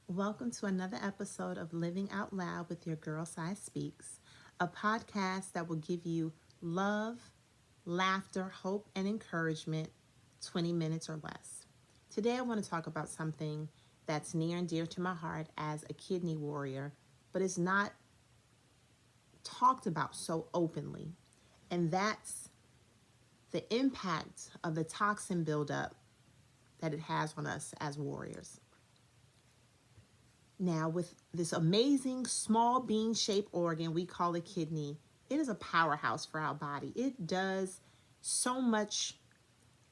Welcome to another episode of Living Out Loud with your girl, Sai Speaks, a podcast that will give you love, laughter, hope, and encouragement 20 minutes or less. Today, I want to talk about something that's near and dear to my heart as a kidney warrior, but is not talked about so openly, and that's the impact of the toxin buildup that it has on us as warriors. Now, with this amazing small bean shaped organ we call a kidney, it is a powerhouse for our body. It does so much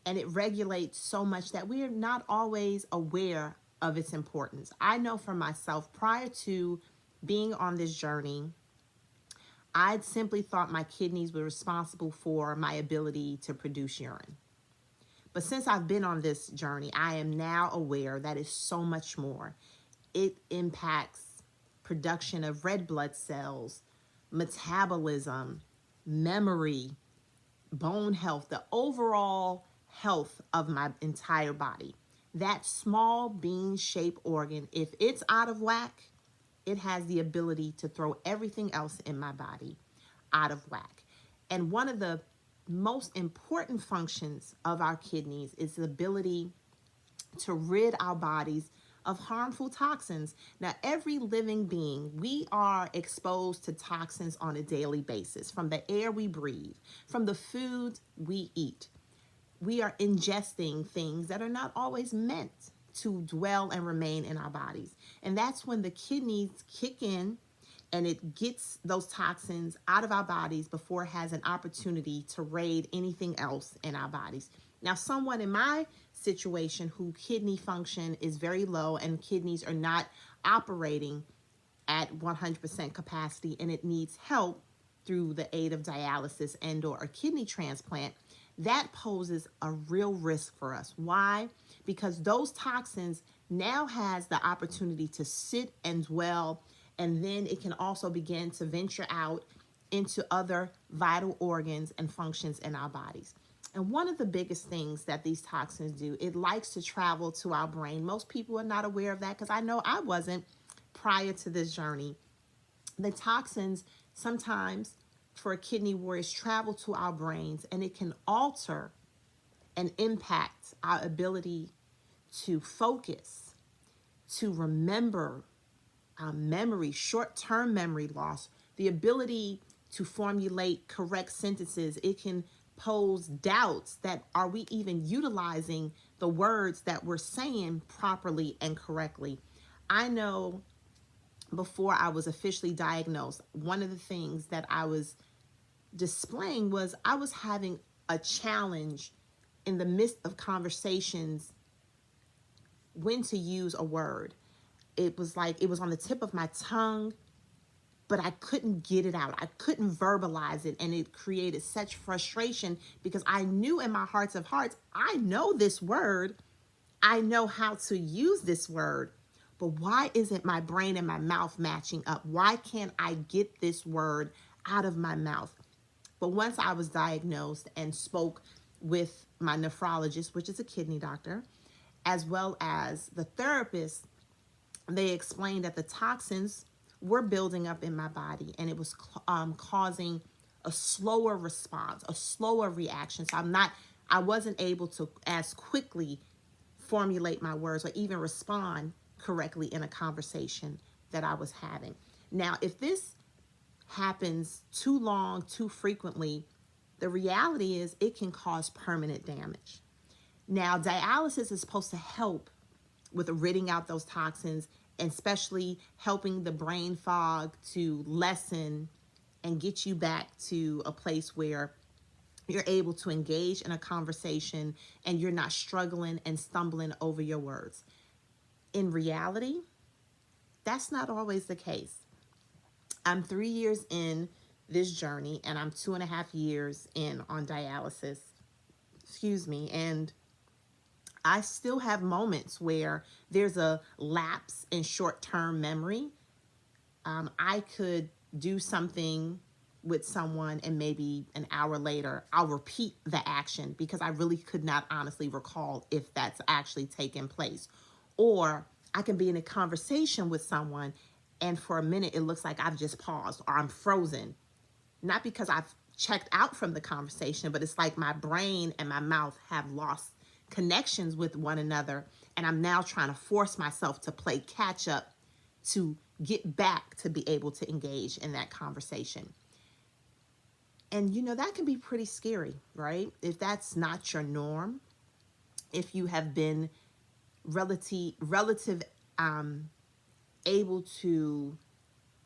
and it regulates so much that we are not always aware of its importance. I know for myself, prior to being on this journey, I'd simply thought my kidneys were responsible for my ability to produce urine. But since I've been on this journey, I am now aware that it's so much more. It impacts production of red blood cells, metabolism, memory, bone health, the overall health of my entire body. That small bean shaped organ, if it's out of whack, it has the ability to throw everything else in my body out of whack. And one of the most important functions of our kidneys is the ability to rid our bodies of harmful toxins. Now, every living being, we are exposed to toxins on a daily basis from the air we breathe, from the food we eat. We are ingesting things that are not always meant to dwell and remain in our bodies. And that's when the kidneys kick in and it gets those toxins out of our bodies before it has an opportunity to raid anything else in our bodies. Now, someone in my situation who kidney function is very low and kidneys are not operating at 100% capacity and it needs help through the aid of dialysis and or a kidney transplant, that poses a real risk for us. Why? Because those toxins now has the opportunity to sit and dwell, and then it can also begin to venture out into other vital organs and functions in our bodies. And one of the biggest things that these toxins do, it likes to travel to our brain. Most people are not aware of that because I know I wasn't prior to this journey. The toxins sometimes for kidney warriors travel to our brains and it can alter and impact our ability to focus, to remember our memory, short-term memory loss, the ability to formulate correct sentences. It can pose doubts that are we even utilizing the words that we're saying properly and correctly. I know before I was officially diagnosed, one of the things that I was displaying was I was having a challenge in the midst of conversations when to use a word. It was like it was on the tip of my tongue, but I couldn't get it out. I couldn't verbalize it. And it created such frustration because I knew in my hearts of hearts, I know this word. I know how to use this word. But why isn't my brain and my mouth matching up? Why can't I get this word out of my mouth? But once I was diagnosed and spoke with my nephrologist, which is a kidney doctor, as well as the therapist, they explained that the toxins were building up in my body and it was causing a slower response, a slower reaction. So I wasn't able to as quickly formulate my words or even respond correctly in a conversation that I was having. Now, if this happens too long, too frequently, the reality is it can cause permanent damage. Now, dialysis is supposed to help with ridding out those toxins, and especially helping the brain fog to lessen and get you back to a place where you're able to engage in a conversation and you're not struggling and stumbling over your words. In reality, that's not always the case. I'm 3 years in this journey and I'm 2.5 years in on dialysis. And I still have moments where there's a lapse in short-term memory. I could do something with someone and maybe an hour later, I'll repeat the action because I really could not honestly recall if that's actually taken place. Or I can be in a conversation with someone, and for a minute it looks like I've just paused or I'm frozen. Not because I've checked out from the conversation, but it's like my brain and my mouth have lost connections with one another. And I'm now trying to force myself to play catch up to get back to be able to engage in that conversation. And that can be pretty scary, right? If that's not your norm, if you have been relative able to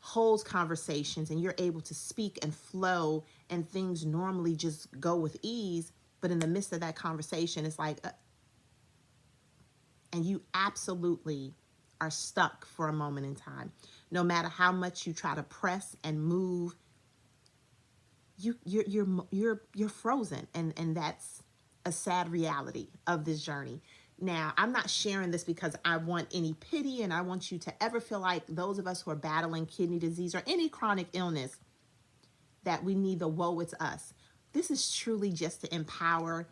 hold conversations and you're able to speak and flow and things normally just go with ease, but in the midst of that conversation it's like and you absolutely are stuck for a moment in time. No matter how much you try to press and move, you're frozen, and that's a sad reality of this journey. Now, I'm not sharing this because I want any pity, and I want you to ever feel like those of us who are battling kidney disease or any chronic illness that we need the woe it's us. This is truly just to empower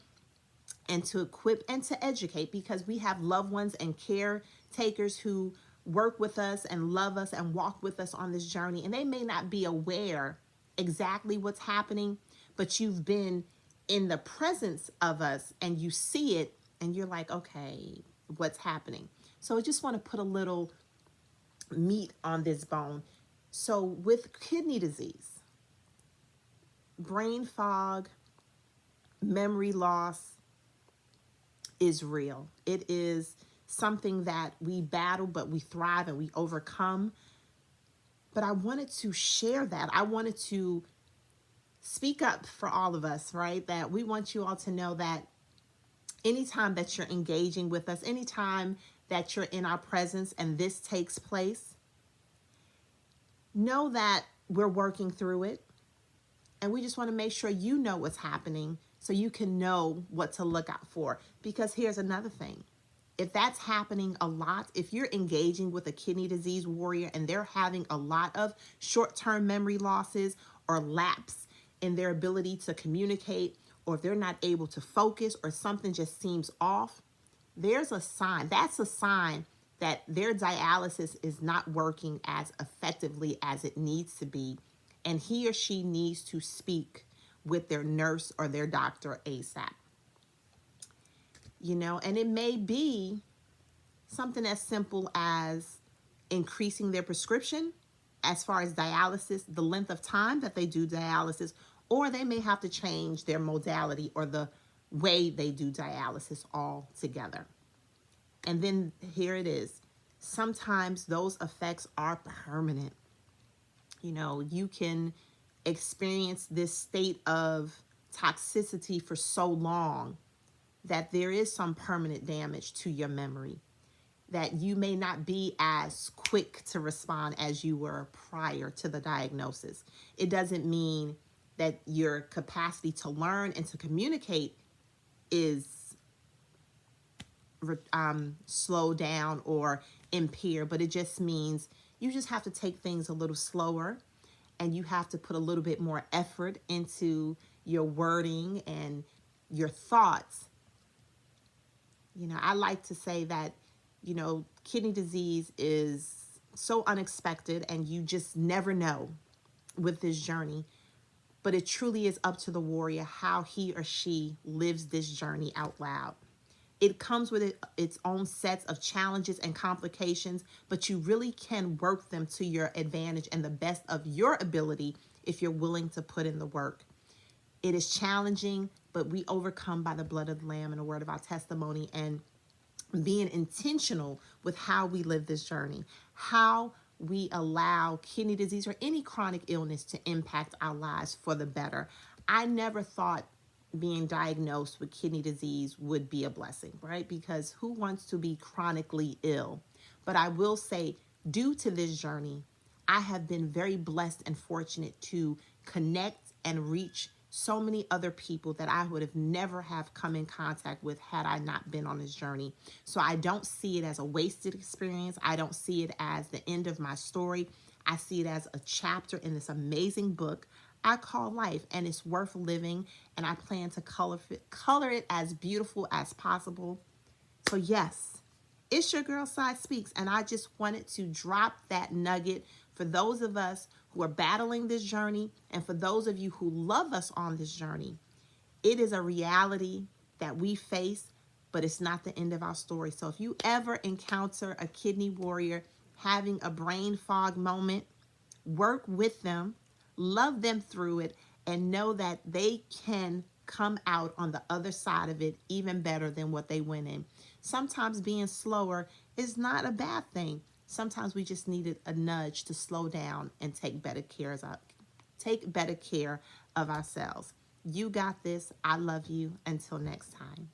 and to equip and to educate, because we have loved ones and caretakers who work with us and love us and walk with us on this journey, and they may not be aware exactly what's happening, but you've been in the presence of us and you see it and you're like, okay, what's happening? So I just want to put a little meat on this bone. So with kidney disease, brain fog, memory loss is real. It is something that we battle, but we thrive and we overcome. But I wanted to share that. I wanted to speak up for all of us, right? That we want you all to know that anytime that you're engaging with us, anytime that you're in our presence and this takes place, know that we're working through it. And we just want to make sure you know what's happening so you can know what to look out for. Because here's another thing. If that's happening a lot, if you're engaging with a kidney disease warrior and they're having a lot of short-term memory losses or lapse in their ability to communicate, or if they're not able to focus or something just seems off, there's a sign. That's a sign that their dialysis is not working as effectively as it needs to be. And he or she needs to speak with their nurse or their doctor ASAP. And it may be something as simple as increasing their prescription as far as dialysis, the length of time that they do dialysis, or they may have to change their modality or the way they do dialysis altogether. And then here it is. Sometimes those effects are permanent. You can experience this state of toxicity for so long that there is some permanent damage to your memory, that you may not be as quick to respond as you were prior to the diagnosis. It doesn't mean that your capacity to learn and to communicate is slow down or impaired, but it just means you just have to take things a little slower, and you have to put a little bit more effort into your wording and your thoughts. I like to say that, kidney disease is so unexpected and you just never know with this journey. But it truly is up to the warrior how he or she lives this journey out loud. It comes with its own sets of challenges and complications, but you really can work them to your advantage and the best of your ability if you're willing to put in the work. It is challenging, but we overcome by the blood of the Lamb and the word of our testimony, and being intentional with how we live this journey, how we allow kidney disease or any chronic illness to impact our lives for the better. I never thought being diagnosed with kidney disease would be a blessing, right? Because who wants to be chronically ill? But I will say, due to this journey, I have been very blessed and fortunate to connect and reach so many other people that I would have never have come in contact with had I not been on this journey. So I don't see it as a wasted experience. I don't see it as the end of my story. I see it as a chapter in this amazing book I call life, and it's worth living, and I plan to color it as beautiful as possible. So yes, It's your girl Side Speaks, and I just wanted to drop that nugget for those of us who are battling this journey and for those of you who love us on this journey. It is a reality that we face, but it's not the end of our story. So if you ever encounter a kidney warrior having a brain fog moment, work with them, love them through it, and know that they can come out on the other side of it even better than what they went in. Sometimes being slower is not a bad thing. Sometimes we just needed a nudge to slow down and take better care of ourselves. You got this. I love you. Until next time.